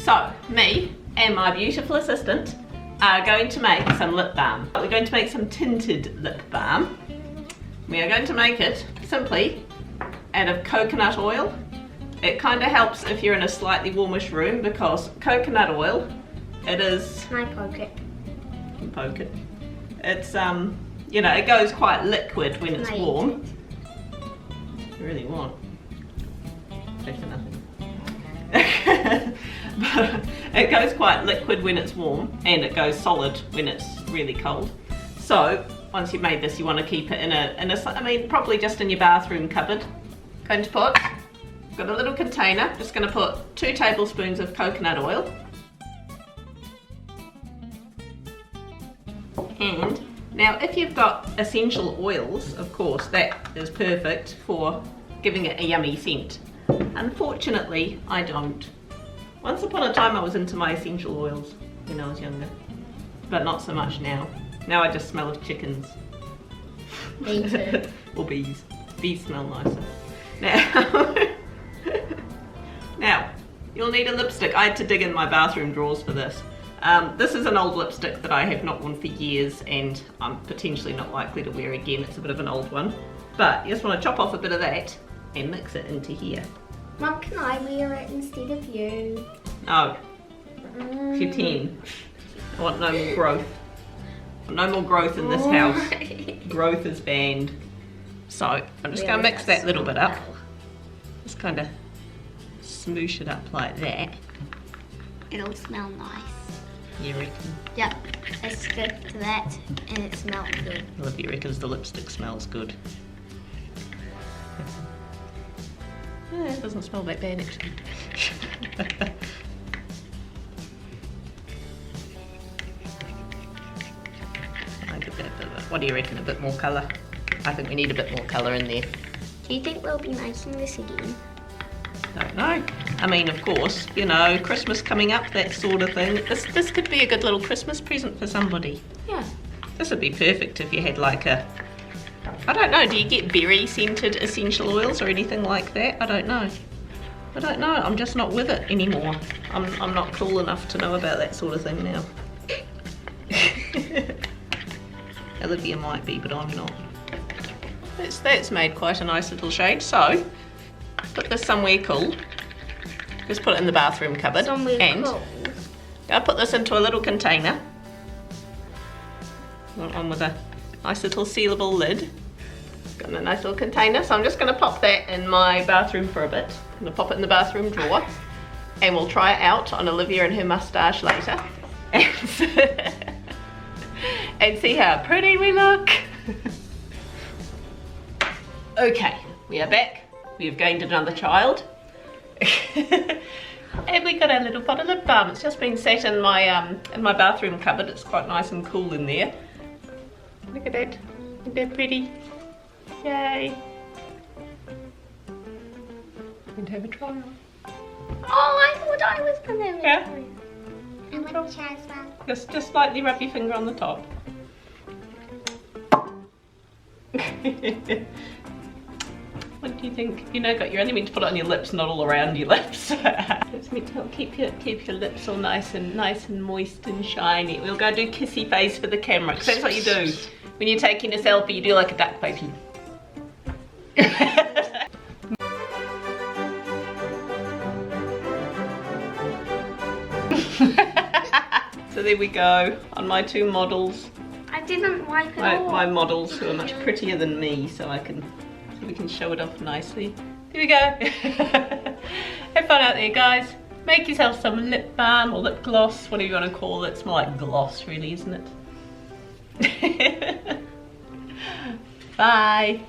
So, me and my beautiful assistant are going to make some lip balm. We're going to make some tinted lip balm. We are going to make it simply out of coconut oil. It kind of helps if you're in a slightly warmish room because coconut oil, it is... Can I poke it? You can poke it. It's, you know, it goes quite liquid when it's warm. You really want. Better nothing. But it goes quite liquid when it's warm and it goes solid when it's really cold. So once you've made this, you want to keep it in a I mean, probably just in your bathroom cupboard. Going to put, got a little container, just going to put 2 tablespoons of coconut oil. And now if you've got essential oils, of course, that is perfect for giving it a yummy scent. Unfortunately, I don't. Once upon a time I was into my essential oils when I was younger, but not so much now. Now I just smell of chickens. Me too. Or bees. Bees smell nicer. Now, now, you'll need a lipstick. I had to dig in my bathroom drawers for this. This is an old lipstick that I have not worn for years and I'm potentially not likely to wear again. It's a bit of an old one. But you just want to chop off a bit of that and mix it into here. Mum, can I wear it instead of you? No. You're 10. I want no more growth. No more growth in this house. Growth is banned. So I'm just going to mix that little bit up. Just kind of smoosh it up like that. It'll smell nice. You reckon? Yep, it's good to that and it smells good. Olivia reckons the lipstick smells good. It doesn't smell that bad actually. What do you reckon? A bit more colour? I think we need a bit more colour in there. Do you think we'll be making this again? Don't know. I mean, of course, you know, Christmas coming up, that sort of thing. This could be a good little Christmas present for somebody. Yeah. This would be perfect if you had like a, I don't know, do you get berry scented essential oils or anything like that? I don't know. I don't know, I'm just not with it anymore. I'm not cool enough to know about that sort of thing now. Olivia might be, but I'm not. That's made quite a nice little shade, so put this somewhere cool. Just put it in the bathroom cupboard. Somewhere and cool. I'll put this into a little container. On with a nice little sealable lid. Got a nice little container, so I'm just going to pop that in my bathroom for a bit. I'm going to pop it in the bathroom drawer and we'll try it out on Olivia and her moustache later and see how pretty we look. Okay, we are back. We have gained another child. And we got our little pot of lip balm. It's just been sat in my bathroom cupboard. It's quite nice and cool in there. Look at that. Isn't that pretty? Yay. Going to have a try on. Oh, I thought I was going to. Yeah. I want to try as well. Just slightly rub your finger on the top. What do you think? You know, you're only meant to put it on your lips, not all around your lips. It's meant to help keep your lips all nice and moist and shiny. We'll go do kissy face for the camera, because that's what you do. When you're taking a selfie, you do like a duck face. So there we go, on my 2 models. I didn't wipe it off. My models who are much prettier than me, so we can show it off nicely. There we go. Have fun out there, guys. Make yourself some lip balm or lip gloss, whatever you want to call it. It's more like gloss, really, isn't it? Bye.